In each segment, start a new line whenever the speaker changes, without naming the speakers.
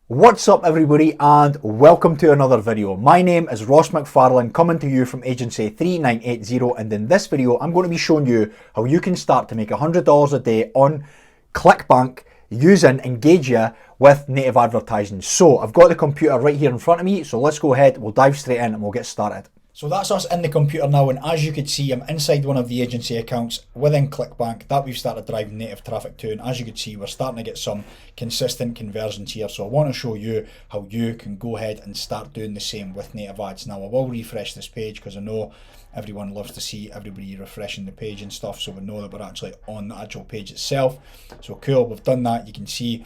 What's up everybody and welcome to another video. My name is Ross McFarlane coming to you from Agency 3980, and in this video I'm going to be showing you how you can start to make $100 a day on ClickBank using Engageya with native advertising. So I've got the computer right here in front of me, so let's go ahead, we'll dive straight in and we'll get started. So that's us in the computer now, and as you can see I'm inside one of the agency accounts within ClickBank that we've started driving native traffic to, and as you can see we're starting to get some consistent conversions here. So I want to show you how you can go ahead and start doing the same with native ads. Now I will refresh this page because I know everyone loves to see everybody refreshing the page and stuff, so we know that we're actually on the actual page itself. So cool, we've done that. You can see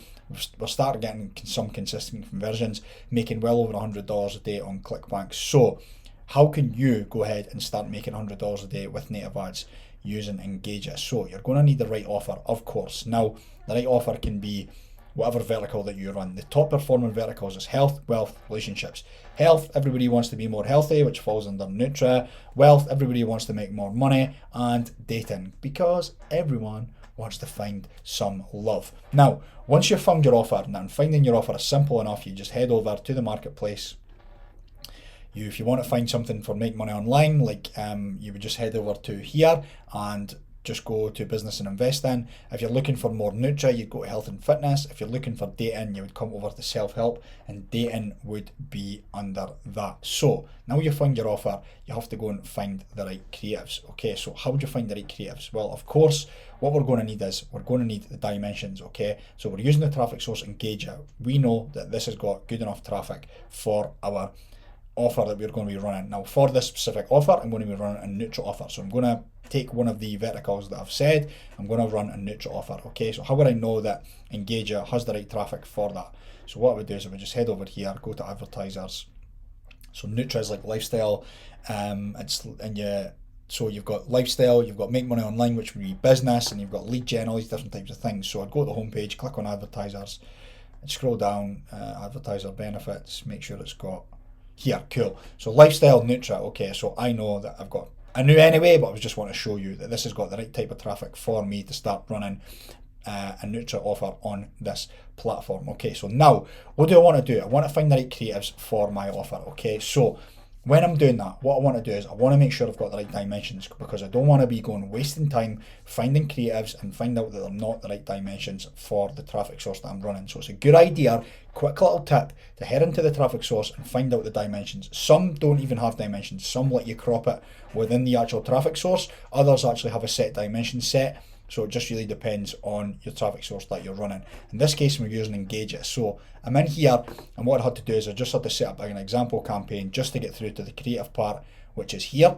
we're starting getting some consistent conversions, making well over $100 a day on ClickBank. So how can you go ahead and start making $100 a day with native ads using Engageya? So you're going to need the right offer, of course. Now, the right offer can be whatever vertical that you run. The top performing verticals is health, wealth, relationships. Health, everybody wants to be more healthy, which falls under Nutra. Wealth, everybody wants to make more money. And dating, because everyone wants to find some love. Now, once you've found your offer, and finding your offer is simple enough, you just head over to the marketplace. If you want to find something for make money online, like you would just head over to here and just go to business and invest in. If you're looking for more Nutra, you'd go to health and fitness. If you're looking for dating, you would come over to self-help, and dating would be under that. So now you've found your offer, you have to go and find the right creatives. Okay, so how would you find the right creatives? Well, of course, what we're going to need is we're going to need the dimensions. Okay, so we're using the traffic source Engageya. We know that this has got good enough traffic for our offer that we're going to be running. Now for this specific offer, I'm going to be running a neutral offer. So I'm going to take one of the verticals that I've said, I'm going to run a neutral offer. Okay, so how would I know that Engageya has the right traffic for that? So what I would do is I would just head over here, go to advertisers. So Nutra is like lifestyle, so you've got lifestyle, you've got make money online, which would be business, and you've got lead gen, all these different types of things. So I'd go to the home page, click on advertisers, and scroll down, advertiser benefits, make sure it's got here, cool. So lifestyle, Nutra, okay, so I know that I knew anyway, but I just want to show you that this has got the right type of traffic for me to start running a Nutra offer on this platform. Okay, so now, what do I want to do? I want to find the right creatives for my offer, okay? So when I'm doing that, what I want to do is I want to make sure I've got the right dimensions, because I don't want to be wasting time finding creatives and find out that they're not the right dimensions for the traffic source that I'm running. So it's a good idea, quick little tip, to head into the traffic source and find out the dimensions. Some don't even have dimensions. Some let you crop it within the actual traffic source. Others actually have a set dimension set. So it just really depends on your traffic source that you're running. In this case, we're using Engageya. So I'm in here, and what I had to do is I just had to set up an example campaign just to get through to the creative part, which is here.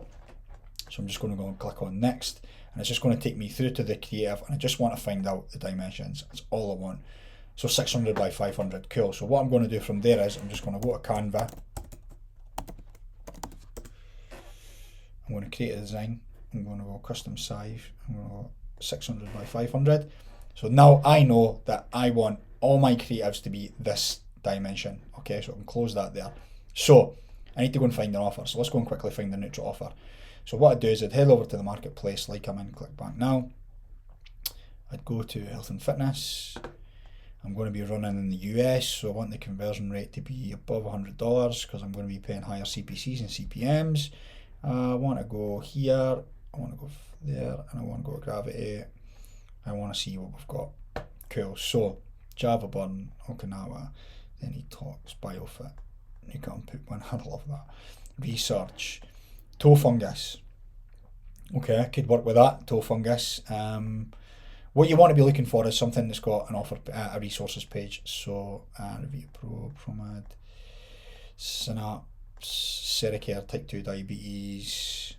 So I'm just going to go and click on next, and it's just going to take me through to the creative, and I just want to find out the dimensions. That's all I want. So 600 by 500, cool. So what I'm going to do from there is I'm just going to go to Canva. I'm going to create a design. I'm going to go custom size. I'm going to go 600 by 500. So now I know that I want all my creatives to be this dimension. Okay, so I can close that there. So I need to go and find an offer. So let's go and quickly find the neutral offer. So what I'd do is I'd head over to the marketplace like I'm in ClickBank now. I'd go to health and fitness. I'm going to be running in the US, so I want the conversion rate to be above $100 because I'm going to be paying higher CPCs and CPMs. I want to go here, I want to go there, and I want to go to Gravity. I want to see what we've got. Cool. So Java Burn, Okinawa, then he talks Biofit. You can't put one. I love that. Research, toe fungus. Okay, I could work with that. Toe fungus. What you want to be looking for is something that's got an offer, a resources page. So Review Pro, Promad, Synapse, Sericare, Type 2 Diabetes.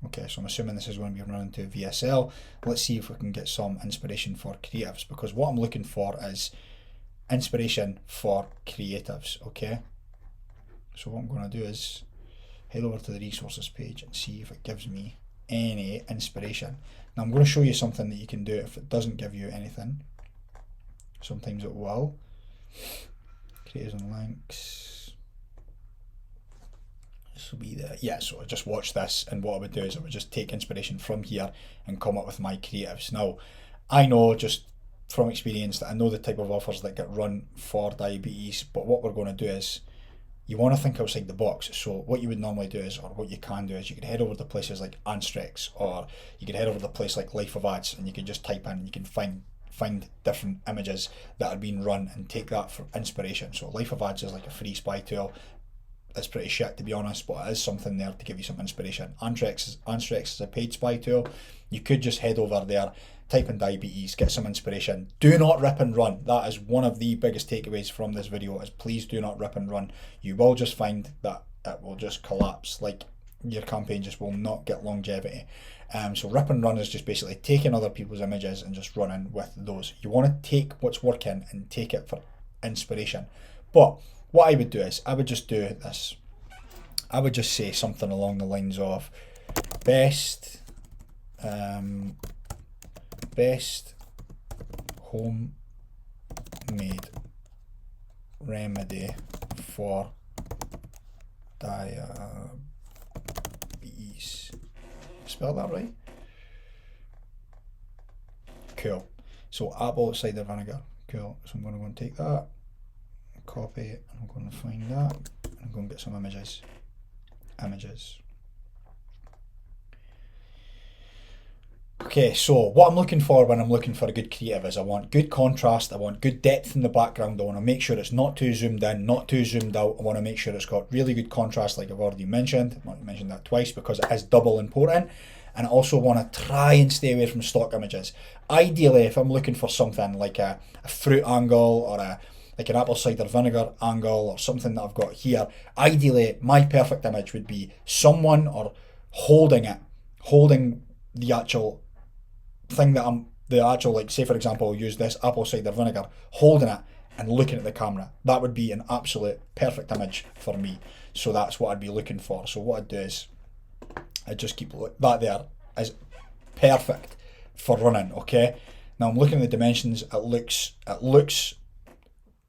Okay, so I'm assuming this is going to be running to VSL. Let's see if we can get some inspiration for creatives, because what I'm looking for is inspiration for creatives, okay? So what I'm going to do is head over to the resources page and see if it gives me any inspiration. Now I'm going to show you something that you can do if it doesn't give you anything. Sometimes it will. Creators and links. This will be the, yeah, so I just watch this, and what I would do is I would just take inspiration from here and come up with my creatives. Now, I know just from experience that I know the type of offers that get run for diabetes, but what we're going to do is you want to think outside the box. So what you would normally do is, or what you can do is, you could head over to places like Anstrex, or you could head over to a place like Life of Ads, and you can just type in and you can find different images that are being run and take that for inspiration. So Life of Ads is like a free spy tool. It's pretty shit, to be honest, but it is something there to give you some inspiration. Anstrex is a paid spy tool. You could just head over there, type in diabetes, get some inspiration. Do not rip and run. That is one of the biggest takeaways from this video, is please do not rip and run. You will just find that it will just collapse. Like, your campaign just will not get longevity. So rip and run is just basically taking other people's images and just running with those. You want to take what's working and take it for inspiration. But what I would do is, I would just do this. I would just say something along the lines of best homemade remedy for diabetes. Spell that right? Cool. So apple cider vinegar. Cool. So I'm going to go and take that, copy it, and I'm going to find that, and I'm going to get some images. Okay, so what I'm looking for when I'm looking for a good creative is, I want good contrast, I want good depth in the background, I want to make sure it's not too zoomed in, not too zoomed out, I want to make sure it's got really good contrast, like I've already mentioned. I mentioned that twice because it is double important. And I also want to try and stay away from stock images. Ideally, if I'm looking for something like a fruit angle, or like an apple cider vinegar angle, or something that I've got here, ideally my perfect image would be someone or holding the actual thing that like, say for example, I'll use this apple cider vinegar, holding it and looking at the camera. That would be an absolute perfect image for me. So that's what I'd be looking for. So what I'd do is, I'd just keep that there is perfect for running. Okay, now I'm looking at the dimensions. It looks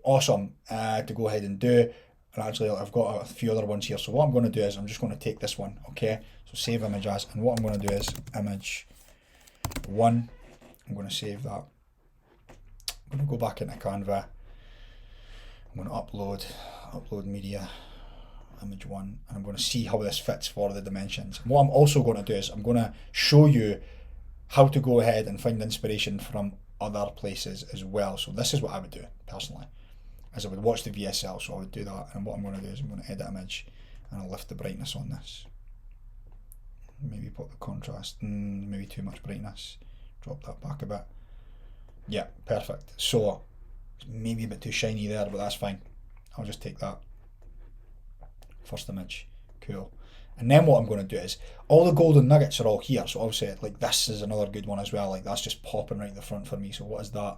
awesome to go ahead and do. And actually, I've got a few other ones here. So what I'm going to do is, I'm just going to take this one. Okay, so save image as, and what I'm going to do is image 1. I'm going to save that. I'm going to go back into Canva. I'm going to upload media, image 1, and I'm going to see how this fits for the dimensions. And what I'm also going to do is, I'm going to show you how to go ahead and find inspiration from other places as well. So this is what I would do personally, as I would watch the VSL. So I would do that, and what I'm going to do is, I'm going to edit image, and I'll lift the brightness on this. Maybe put the contrast, maybe too much brightness. Drop that back a bit. Yeah, perfect. So maybe a bit too shiny there, but that's fine. I'll just take that. First image, cool. And then what I'm going to do is, all the golden nuggets are all here. So obviously, like, this is another good one as well. Like, that's just popping right in the front for me. So what is that?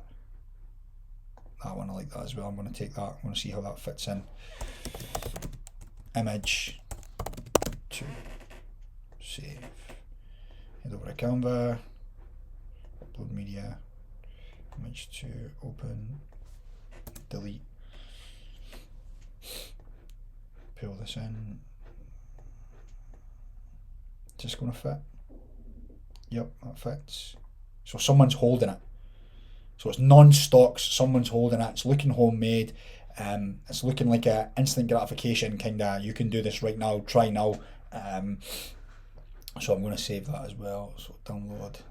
That one, I like that as well. I'm going to take that. I'm going to see how that fits in. Image 2. Save. Head over to Canva. Upload media. Image 2. Open. Delete. Pull this in. Just going to fit. Yep, that fits. So someone's holding it. So it's non-stocks, someone's holding it, it's looking homemade, it's looking like a instant gratification kind of, you can do this right now, try now. So I'm going to save that as well. So download.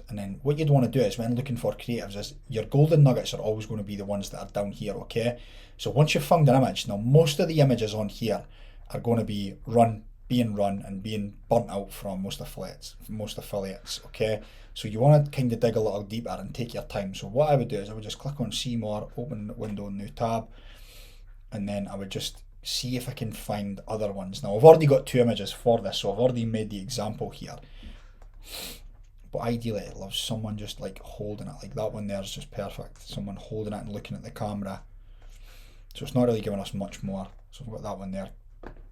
And then what you'd want to do is, when looking for creatives, is your golden nuggets are always going to be the ones that are down here, okay? So once you've found an image, now most of the images on here are going to be being run and being burnt out from most affiliates, okay? So you want to kind of dig a little deeper and take your time. So what I would do is, I would just click on see more, open window, new tab, and then I would just see if I can find other ones. Now I've already got 2 images for this, so I've already made the example here. But ideally, I love someone just like holding it, like that one there is just perfect. Someone holding it and looking at the camera. So it's not really giving us much more. So I've got that one there,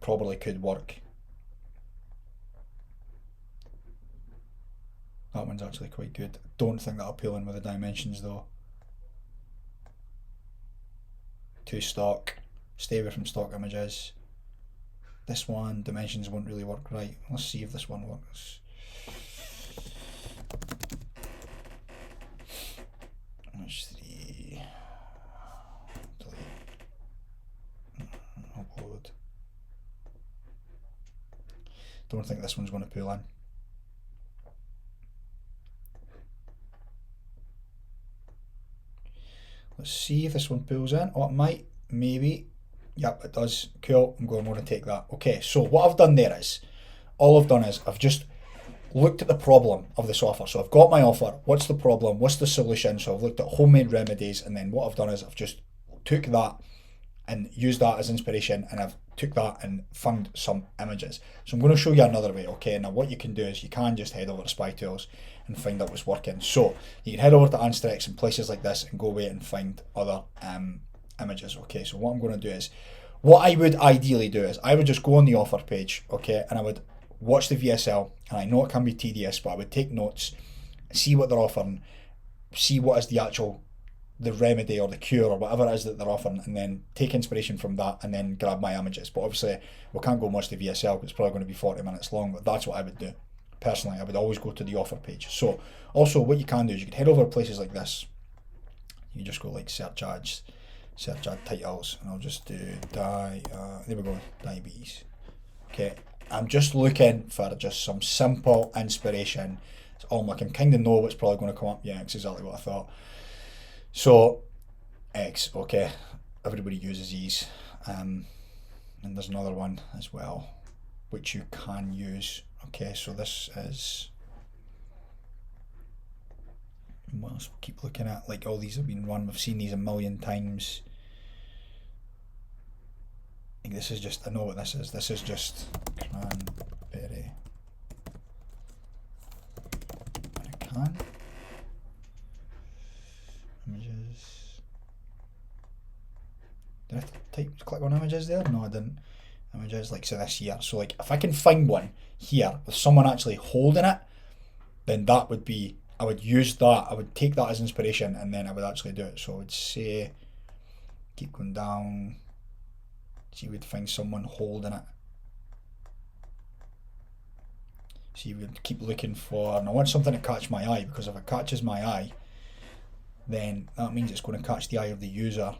probably could work. That one's actually quite good. Don't think that'll pull in with the dimensions though. Too stock. Stay away from stock images. This one, dimensions won't really work right. Let's see if this one works. Don't think this one's going to pull in. Let's see if this one pulls in. Oh, it might, maybe. Yep, it does. Cool. I'm going to take that. Okay, so what I've done there is, all I've done is I've just looked at the problem of this offer. So I've got my offer. What's the problem? What's the solution? So I've looked at homemade remedies, and then what I've done is I've just took that and used that as inspiration, and I've took that and found some images. So I'm going to show you another way. Okay, now what you can do is you can just head over to Spy Tools and find out what's working. So you can head over to Anstrex and places like this and go away and find other images. Okay, so what I'm going to do is, what I would ideally do is I would just go on the offer page, okay, and I would watch the VSL, and I know it can be tedious, but I would take notes, see what they're offering, see what is the remedy or the cure or whatever it is that they're offering, and then take inspiration from that and then grab my images. But obviously we can't go much to VSL because it's probably going to be 40 minutes long, but that's what I would do. Personally, I would always go to the offer page. So also what you can do is you can head over to places like this. You just go like search ad titles, and I'll just do there we go, diabetes. Okay, I'm just looking for just some simple inspiration. It's all I can kind of know what's probably going to come up. Yeah, it's exactly what I thought. So X, okay, everybody uses these, and there's another one as well which you can use. Okay, so this is, what else we'll keep looking at, like all these have been run, we've seen these a million times. I think this is just, I know what this is just cranberry in a can. Images. Did I click on images there? No, I didn't. Images, like, so this here. So like if I can find one here with someone actually holding it, then that would be, I would use that, I would take that as inspiration, and then I would actually do it. So I would say, keep going down, so you would find someone holding it. So you would keep looking for, and I want something to catch my eye, because if it catches my eye, then that means it's going to catch the eye of the user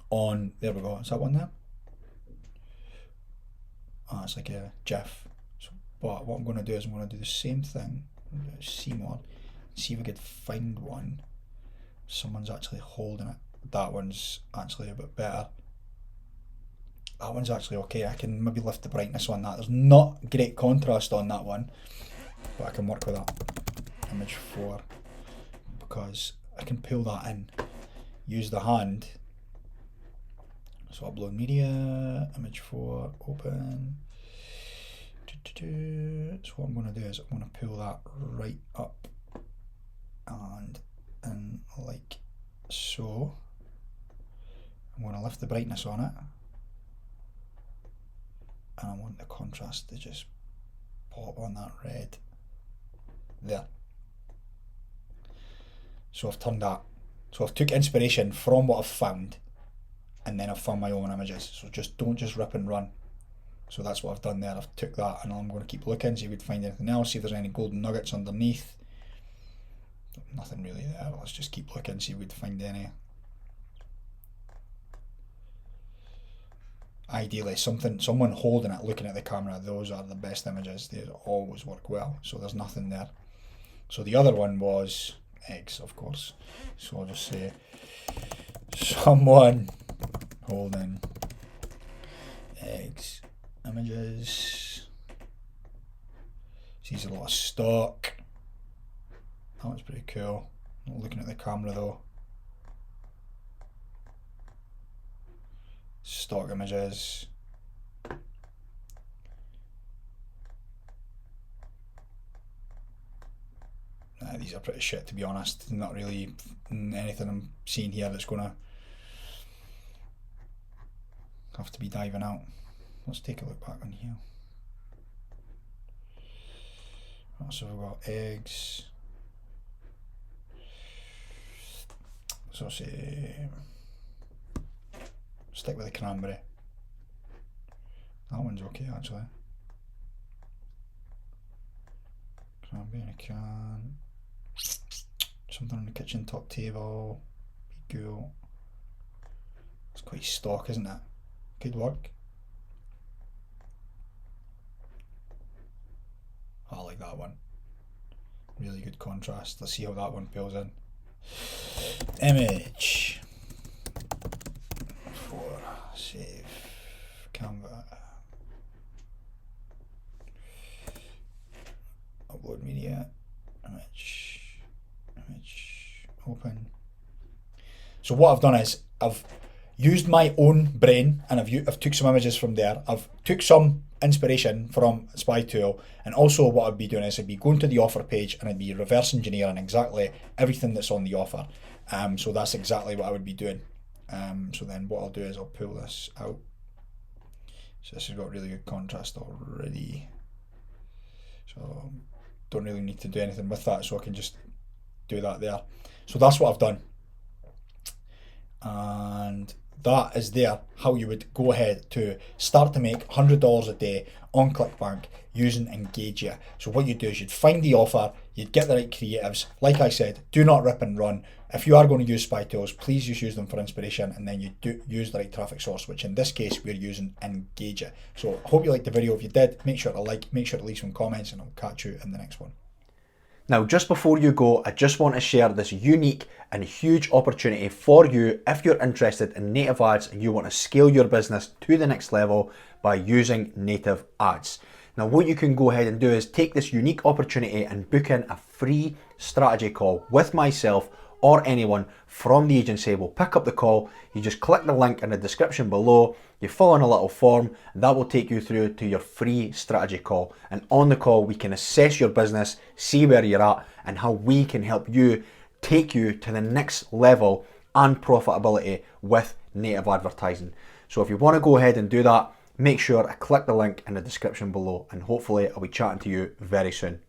on, there we go, is that one there? Ah, it's like a GIF. So, but what I'm going to do is I'm going to do the same thing, see more, see if I could find one. Someone's actually holding it. That one's actually a bit better. That one's actually okay. I can maybe lift the brightness on that. There's not great contrast on that one, but I can work with that. Image 4. Because I can pull that in, use the hand. So upload media, image 4, open. So what I'm going to do is I'm going to pull that right up and in like so. I'm going to lift the brightness on it, and I want the contrast to just pop on that red there. So I've turned that. So I've took inspiration from what I've found, and then I've found my own images. So don't just rip and run. So that's what I've done there. I've took that, and I'm going to keep looking, see if we can find anything else, see if there's any golden nuggets underneath. Nothing really there. Let's just keep looking, see if we can find any. Ideally, someone holding it, looking at the camera, those are the best images. They always work well. So there's nothing there. So the other one was eggs, of course. So I'll just say someone holding eggs. Images. Sees a lot of stock. That one's pretty cool. Not looking at the camera though. Stock images. These are pretty shit, to be honest. Not really anything I'm seeing here that's going to have to be diving out. Let's take a look back on here. So we've got eggs. So say, stick with the cranberry. That one's okay actually. Cranberry in a can. Something on the kitchen top table. Be cool. It's quite stock, isn't it? Could work. I like that one. Really good contrast. Let's see how that one pulls in. Image. 4. Save. Canva. Upload media. Image. Open. So what I've done is I've used my own brain, and I've took some images from there. I've took some inspiration from Spy Tool, and also what I'd be doing is I'd be going to the offer page and I'd be reverse engineering exactly everything that's on the offer. So that's exactly what I would be doing. So then what I'll do is I'll pull this out. So this has got really good contrast already. So don't really need to do anything with that, so I can just do that there. So that's what I've done. And that is there how you would go ahead to start to make $100 a day on ClickBank using Engageya. So what you'd do is you'd find the offer, you'd get the right creatives. Like I said, do not rip and run. If you are going to use Spy Tools, please just use them for inspiration, and then you do use the right traffic source, which in this case we're using Engageya. So I hope you liked the video. If you did, make sure to like, make sure to leave some comments, and I'll catch you in the next one. Now, just before you go, I just want to share this unique and huge opportunity for you if you're interested in native ads and you want to scale your business to the next level by using native ads. Now, what you can go ahead and do is take this unique opportunity and book in a free strategy call with myself or anyone from the agency. Will pick up the call. You just click the link in the description below, you fill in a little form, and that will take you through to your free strategy call. And on the call, we can assess your business, see where you're at, and how we can help you take you to the next level and profitability with native advertising. So if you want to go ahead and do that, make sure to click the link in the description below, and hopefully I'll be chatting to you very soon.